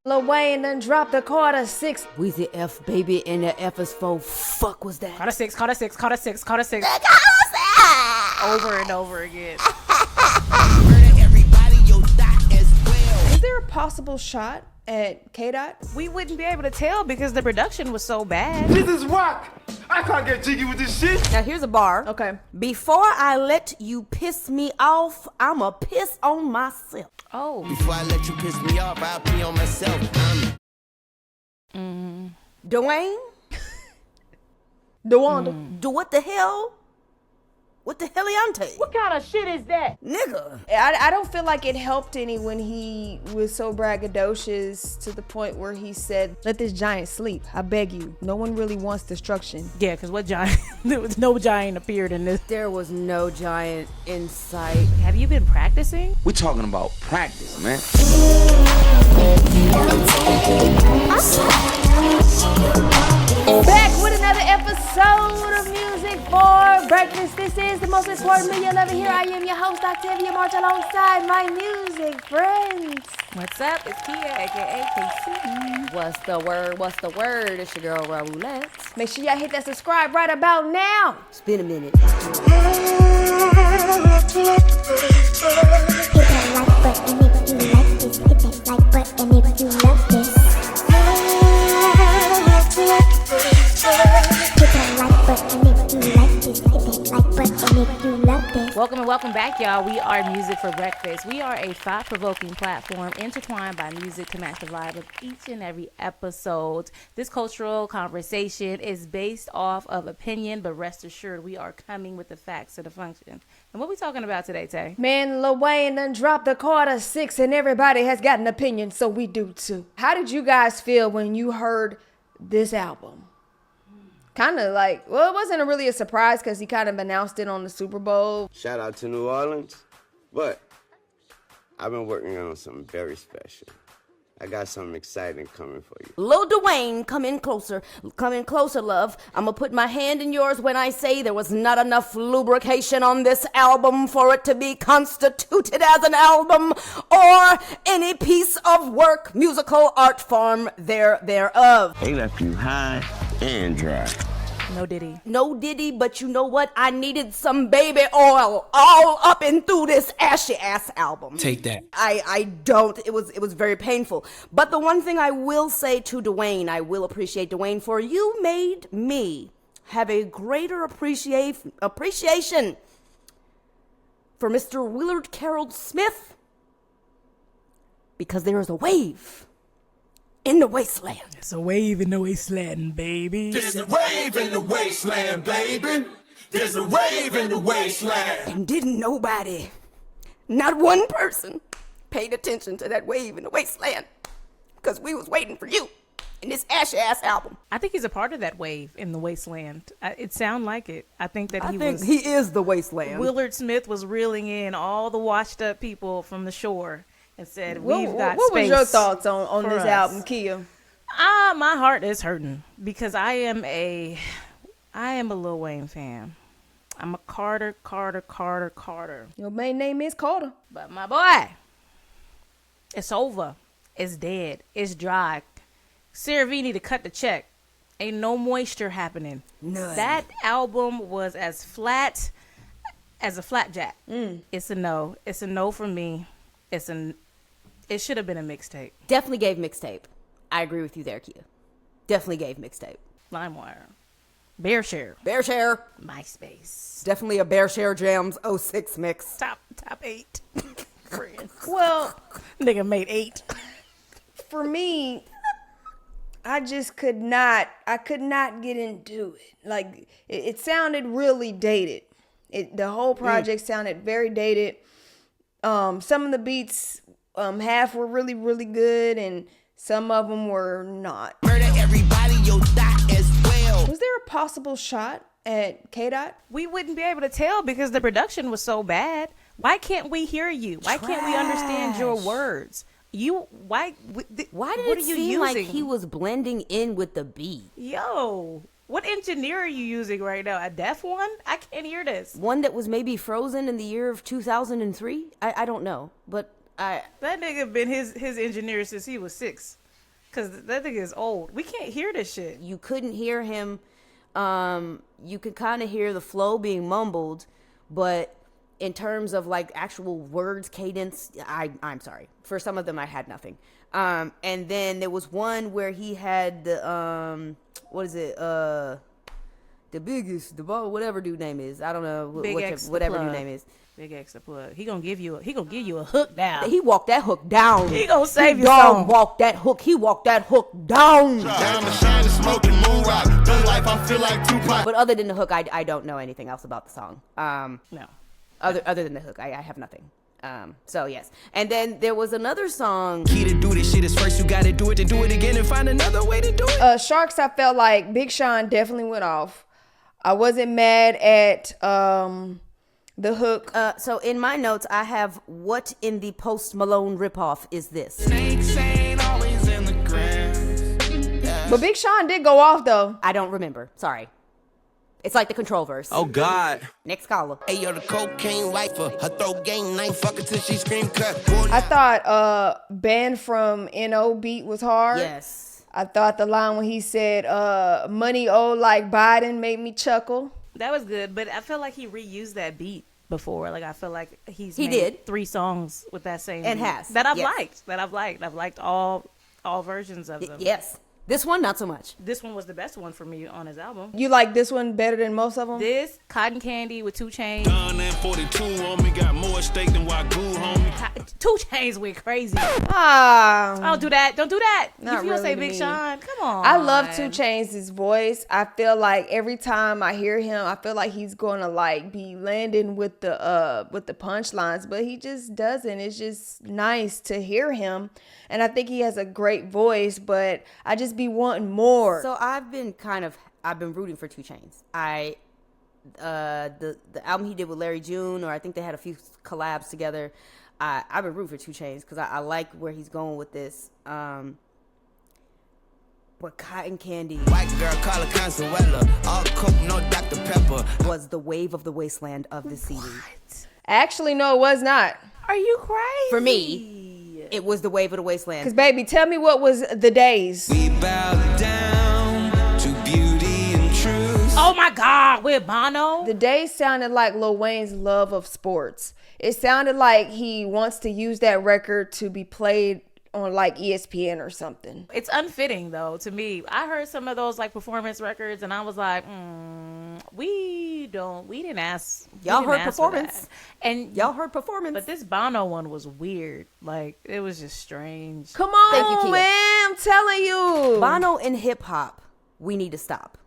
Lil Wayne done dropped the Carter 6. Weezy F, baby, and the F is for fuck was that? Carter 6. Over and over again. Is there a possible shot at K-Dot? We wouldn't be able to tell because the production was so bad. This is whack. I can't get jiggy with this shit. Now here's a bar. Okay. Before I let you piss me off, I'ma piss on myself. Oh. Before I let you piss me off, I'll pee on myself. Dwayne? DeWanda. Do what the hell? What the heliante? What kind of shit is that? Nigga. I don't feel like it helped any when he was so braggadocious to the point where he said, let this giant sleep. I beg you. No one really wants destruction. Yeah, because what giant? There was no giant appeared in this. There was no giant in sight. Have you been practicing? We're talking about practice, man. Back with another episode of Music for Breakfast. This is the most important meal you'll ever hear. I am your host, Octavia March, alongside my music friends. What's up? It's Kia, aka KC. What's the word? What's the word? It's your girl, Relle Roulette. Make sure y'all hit that subscribe right about now. It's been a minute. Welcome and welcome back, y'all. We are Music for Breakfast. We are a thought-provoking platform intertwined by music to match the vibe of each and every episode. This cultural conversation is based off of opinion, but rest assured we are coming with the facts to the function. And what we talking about today, Tay? Man, Lil Wayne done dropped the Carter 6 and everybody has got an opinion, so we do too. How did you guys feel when you heard this album? Kind of like, well, it wasn't really a surprise because he kind of announced it on the Super Bowl. Shout out to New Orleans, but I've been working on something very special. I got something exciting coming for you. Lil Dwayne, come in closer, love. I'm gonna put my hand in yours when I say there was not enough lubrication on this album for it to be constituted as an album or any piece of work, musical art form thereof. They left you high and dry. No diddy. But you know what? I needed some baby oil all up and through this ashy ass album. Take that. I don't. It was very painful. But the one thing I will say to Dwayne, I will appreciate Dwayne for, you made me have a greater appreciation for Mr. Willard Carroll Smith, because there is a wave in the wasteland. It's a wave in the wasteland, baby. There's a wave in the wasteland, baby. There's a wave in the wasteland. And didn't nobody, not one person, paid attention to that wave in the wasteland, because we was waiting for you in this ashy ass album. I think he's a part of that wave in the wasteland. It sound like it. I think that he is the wasteland. Willard Smith was reeling in all the washed up people from the shore and said, we've got what space. was your thoughts on this us. album, Kia? My heart is hurting because I am a Lil Wayne fan. I'm a Carter. Your main name is Carter. But my boy, it's over. It's dead. It's dry. CeraVe need to cut the check. Ain't no moisture happening. None. That album was as flat as a flapjack. It's a no. It's a no from me. It should have been a mixtape. Definitely gave mixtape. I agree with you there, Kia. Definitely gave mixtape. LimeWire. BearShare. MySpace. Definitely a BearShare Jams 06 mix. Top 8. Friends. Well, Nigga made 8. for me, I could not get into it. Like, it sounded really dated. The whole project sounded very dated. Some of the beats, half were really, really good, and some of them were not. Murder everybody, your dot as well. Was there a possible shot at K-Dot? We wouldn't be able to tell because the production was so bad. Why can't we hear you? Why can't we understand your words? Why did What it are you seem like he was blending in with the beat? Yo, what engineer are you using right now? A deaf one? I can't hear this. One that was maybe frozen in the year of 2003? I don't know, but That nigga been his engineer since he was 6. Because that thing is old. We can't hear this shit. You couldn't hear him. You could kind of hear the flow being mumbled, but in terms of like actual words, cadence, I'm sorry. For some of them, I had nothing. And then there was one where he had the what is it? The biggest, the ball, whatever dude name is. I don't know whatever dude name is. Big X the plug. He gonna give you a hook down. He walked that hook down. He gonna save your Dog song. walked that hook. He walked that hook down. Diamond shining, smoking, moon rock. Thug life, I feel like Tupac. But other than the hook, I don't know anything else about the song. No. Other than the hook, I have nothing. So yes. And then there was another song. Key to do this shit is first you gotta do it, then do it again and find another way to do it. Sharks, I felt like Big Sean definitely went off. I wasn't mad at the hook. So in my notes, I have what in the Post Malone ripoff is this? Snakes ain't always in the grass. But Big Sean did go off though. I don't remember. Sorry. It's like the control verse. Oh God. Next caller. Hey yo, the cocaine wifer, her throat game knife, fuck her till she scream cut. I thought Ben from NO beat was hard. Yes. I thought the line when he said money owed like Biden made me chuckle. That was good, but I feel like he reused that beat before. Like I feel like he made did 3 songs with that same And beat has. that I've Yes. liked. I've liked all versions of them. Yes. This one, not so much. This one was the best one for me on his album. You like this one better than most of them? This Cotton Candy with 2 Chainz. Gun and 42 on me, got more steak than Wagyu, homie. 2 Chainz went crazy. Ah, Don't do that. Don't do that. Not If you don't say really to Big me. Sean, come on. I love 2 Chainz' voice. I feel like every time I hear him, I feel like he's gonna like be landing with the punchlines, but he just doesn't. It's just nice to hear him, and I think he has a great voice. But I just be wanting more. So I've been rooting for 2 Chainz. The album he did with Larry June, or I think they had a few collabs together. I've been rooting for 2 Chainz because I like where he's going with this. But Cotton Candy White girl call her Consuela, all coke, no Dr. Pepper. was the wave of the wasteland of the CD. Actually, no, it was not. Are you crazy? For me, it was the wave of the wasteland. Cause baby, tell me what was the days. We bow down to beauty and truth. Oh my God, with Bono. The days sounded like Lil Wayne's love of sports. It sounded like he wants to use that record to be played on like ESPN or something. It's unfitting though to me. I heard some of those like performance records, and I was like, we didn't ask. Y'all we didn't heard ask for performance. that. And Y'all heard performance. but this Bono one was weird. Like it was just strange. Come on, Thank you, Kia. man, I'm telling you. Bono in hip hop, we need to stop.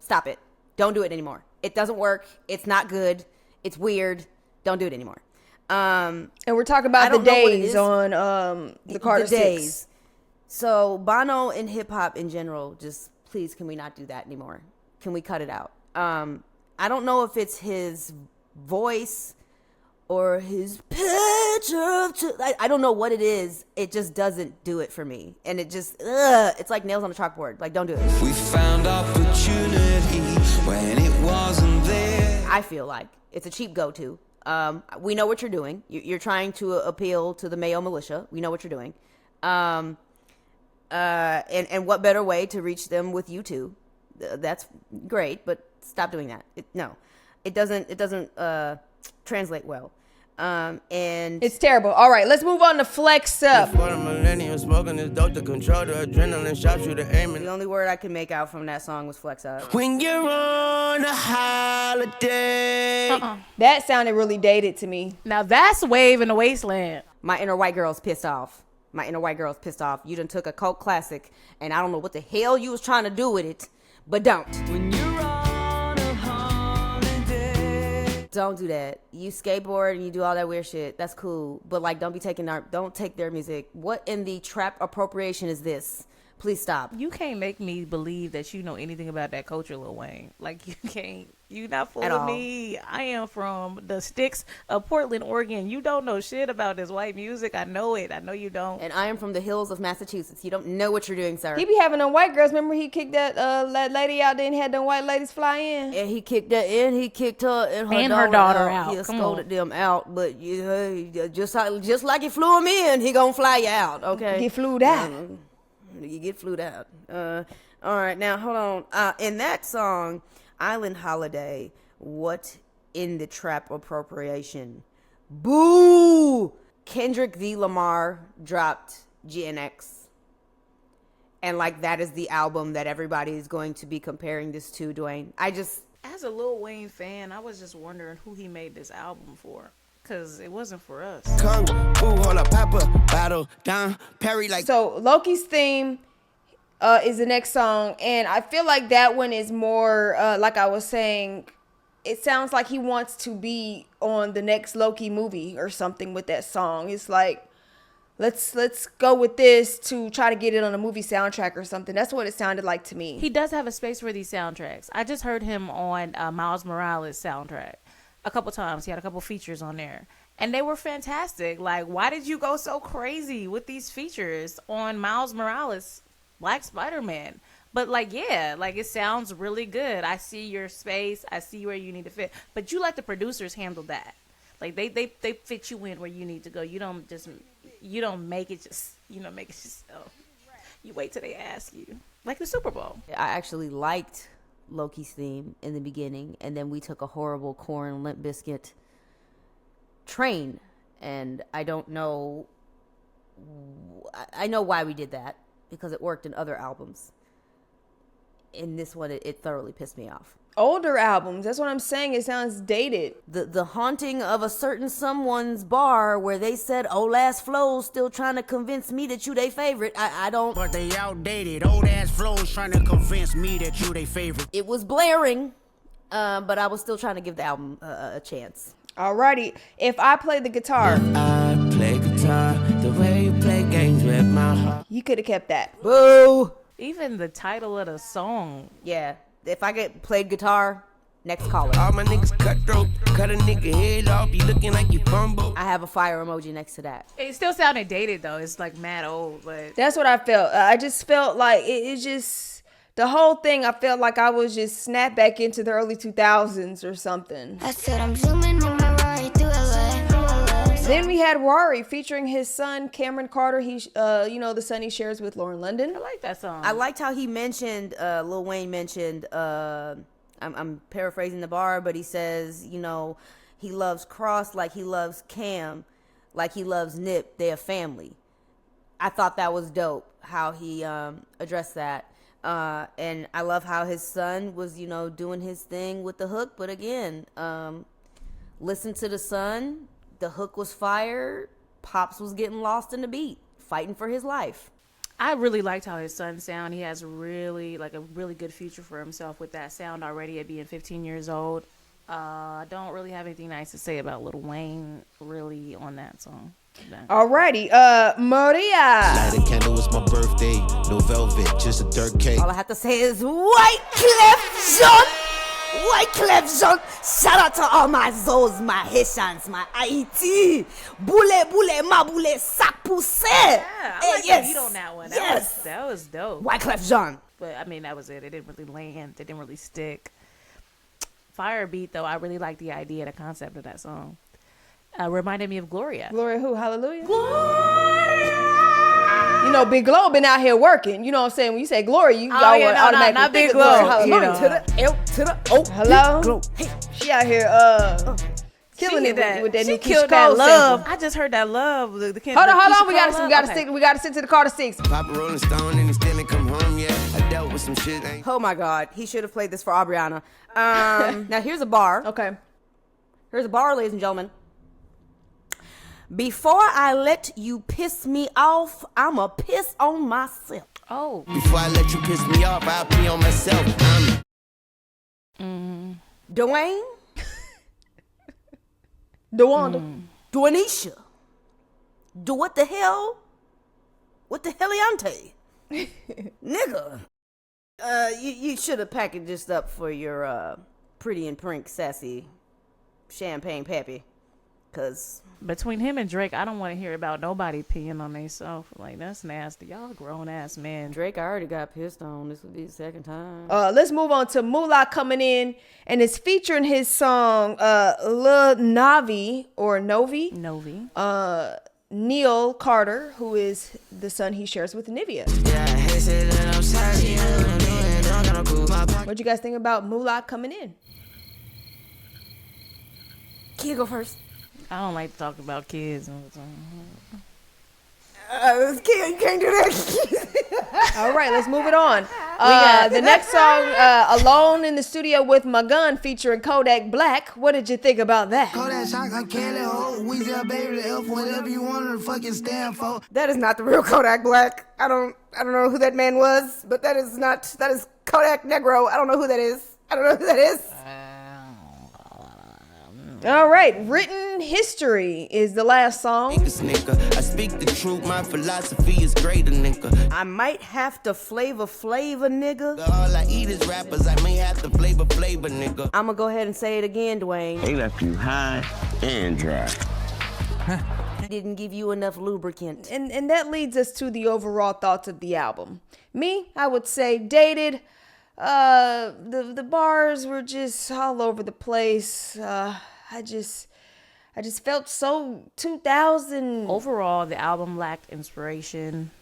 Stop it. Don't do it anymore. It doesn't work. It's not good. It's weird. Don't do it anymore. And we're talking I about the don't know what it days is. on the Carter The 6. days. So Bono in hip hop in general, just please, can we not do that anymore? Can we cut it out? I don't know if it's his voice or his pitch of I don't know what it is. It just doesn't do it for me, and it just it's like nails on a chalkboard. Like, don't do it. We found opportunity when it wasn't there. I feel like it's a cheap go-to. We know what you're doing. You're trying to appeal to the Mayo militia. We know what you're doing. And what better way to reach them with YouTube? That's great, but stop doing that. It doesn't translate well. And It's terrible. All right, let's move on to Flex Up. For the millennium, smoking this dope to control the adrenaline, shots you to aiming. the only word I could make out from that song was flex up. When you're on a holiday. That sounded really dated to me. Now that's Wave in the Wasteland. My inner white girl's pissed off. You done took a cult classic, and I don't know what the hell you was trying to do with it, but don't. When you're on a holiday. Don't do that. You skateboard and you do all that weird shit. That's cool, but like, don't take their music. What in the trap appropriation is this? Please stop. You can't make me believe that you know anything about that culture, Lil Wayne. Like you can't. You not At fooling all. me. I am from the sticks of Portland, Oregon. You don't know shit about this white music. I know it. I know you don't. And I am from the hills of Massachusetts. You don't know what you're doing, sir. He be having them white girls. Remember he kicked that lady out there and had them white ladies fly in? And he kicked her and her daughter out. He Come scolded them out, but just like he flew him in, he gonna fly you out. Okay. He flew out. You get flued out. All right, now hold on. In that song, Island Holiday, what in the trap appropriation? Boo! Kendrick V. Lamar dropped GNX. And like that is the album that everybody is going to be comparing this to, Dwayne. As a Lil Wayne fan, I was just wondering who he made this album for. Because it wasn't for us. Kung Fu, hold up, Papa, battle down, Perry like. So Loki's theme is the next song, and I feel like that one is more like I was saying. It sounds like he wants to be on the next Loki movie or something with that song. It's like let's go with this to try to get it on a movie soundtrack or something. That's what it sounded like to me. He does have a space for these soundtracks. I just heard him on Miles Morales' soundtrack a couple times. He had a couple features on there, and they were fantastic. Like, why did you go so crazy with these features on Miles Morales, Black Spider-Man? But like, yeah, like it sounds really good. I see your space. I see where you need to fit. But you let the producers handle that. Like they fit you in where you need to go. You don't make it just yourself. You wait till they ask you. Like the Super Bowl. I actually liked Loki's theme in the beginning, and then we took a horrible Corn Limp Bizkit train, and I don't know. I know why we did that because it worked in other albums. In this one, it thoroughly pissed me off. Older albums, that's what I'm saying. It sounds dated. The haunting of a certain someone's bar where they said, old ass flows still trying to convince me that you they favorite. I don't. But they outdated. Old ass flows trying to convince me that you they favorite. It was blaring, but I was still trying to give the album a chance. Alrighty. If I play the guitar. I play guitar the way you play games with my heart. You could have kept that. Boo! Even the title of the song. Yeah. If I get played guitar, next caller. All my niggas cutthroat, cut a nigga head off, you looking like you fumble. I have a fire emoji next to that. It still sounded dated though. It's like mad old, but That's what I felt. I just felt like it just, the whole thing, I felt like I was just snapped back into the early 2000s or something. I said I'm zooming in my ride through LA. Then we had Rory featuring his son, Cameron Carter. He, the son he shares with Lauren London. I like that song. I liked how he mentioned, Lil Wayne mentioned, I'm paraphrasing the bar, but he says, he loves Cross like he loves Cam, like he loves Nip. They're family. I thought that was dope, how he addressed that. And I love how his son was, doing his thing with the hook. But again, listen to the son. The hook was fired. Pops was getting lost in the beat, fighting for his life. I really liked how his son sound. He has really a really good future for himself with that sound already at being 15 years old. I don't really have anything nice to say about Lil Wayne really on that song. Alrighty, Maria. Light a candle, it's my birthday. No velvet, just a dirt cake. All I have to say is White Clef Jean. White Clef Jean. Shout out to all my Zos, my Haitians, my Haiti. Boule, ma boule, sac poussé. Yeah, I like the beat on that one. That was dope. White Clef Jean. But I mean, that was it. It didn't really land. It didn't really stick. Fire beat though. I really like the idea, the concept of that song. Reminded me of Gloria. Gloria who? Hallelujah? Gloria! Big Glow been out here working. You know what I'm saying? When you say Gloria, you automatically not think Big of Gloria. Glow. Hallelujah. To the L to the O. Hello? Glow. Hey. She out here killing it with that new killed Keisha that Cole love. sample. I just heard that love. Hold on. We gotta stick to the Carter 6. Papa Rolling Stone and he still ain't come home yet. I dealt with some shit. Oh my God. He should have played this for Aubriana. Now here's a bar. Okay. Here's a bar, ladies and gentlemen. Before I let you piss me off, I'ma piss on myself. Oh. Before I let you piss me off, I'll pee on myself. Dwayne. DeWanda. Dwanisha. Do what the hell? What the heliante? Nigga. You should have packaged this up for your pretty and pink sassy champagne pappy. Cause between him and Drake, I don't want to hear about nobody peeing on themselves. Like, that's nasty. Y'all grown ass men. Drake, I already got pissed on. This would be the second time. Let's move on to Moolah coming in, and it's featuring his song Lil Navi or Novi. Novi. Neil Carter, who is the son he shares with Nivea. What'd you guys think about Moolah coming in? Kid, go first. I don't like to talk about kids. Kid, you can't do that. All right, let's move it on. The next song, Alone in the Studio with My Gun, featuring Kodak Black. What did you think about that? Kodak shotgun, candy hole, Weezy, baby, the F, whatever you want to fucking stand for. That is not the real Kodak Black. I don't know who that man was, but that is Kodak Negro. I don't know who that is. All right, Written History is the last song. I speak the truth, my philosophy is greater, nigga. I might have to flavor, nigga. All I eat is rappers, I may have to flavor, nigga. I'm gonna go ahead and say it again, Dwayne. They left you high and dry. Didn't give you enough lubricant. And that leads us to the overall thoughts of the album. Me, I would say dated. The bars were just all over the place. I just felt so 2000. Overall, the album lacked inspiration.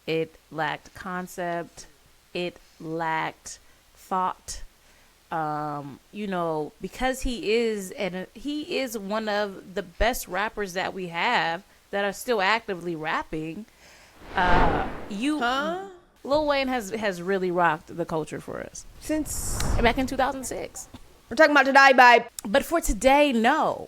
It lacked concept. It lacked thought. Because he is one of the best rappers that we have that are still actively rapping. Lil Wayne has really rocked the culture for us Since back in 2006. We're talking about today, babe. But for today, no.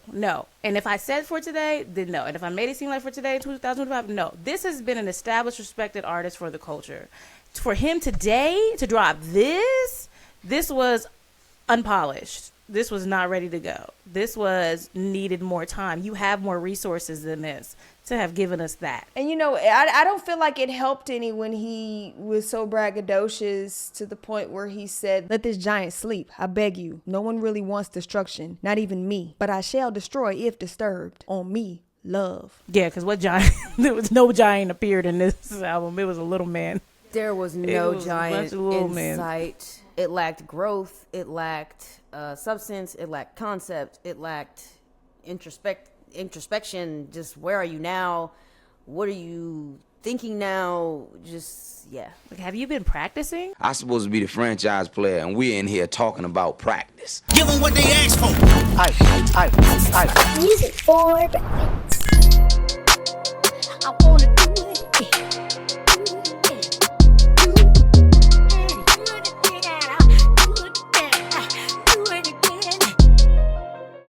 And if I said for today, then no. And if I made it seem like for today, 2025, no. This has been an established, respected artist for the culture. For him today to drop this was unpolished. This was not ready to go. This was needed more time. You have more resources than this to have given us that. And I don't feel like it helped any when he was so braggadocious to the point where he said, "Let this giant sleep, I beg you. No one really wants destruction, not even me. But I shall destroy if disturbed. On me, love." Yeah, because what giant? There was no giant appeared in this album. It was a little man. There was no giant in man. sight. It lacked growth. It lacked substance. It lacked concept. It lacked introspection. Just where are you now? What are you thinking now? Just, yeah. Like, have you been practicing? I'm supposed to be the franchise player, and we're in here talking about practice. Give them what they asked for. Music for breakfast.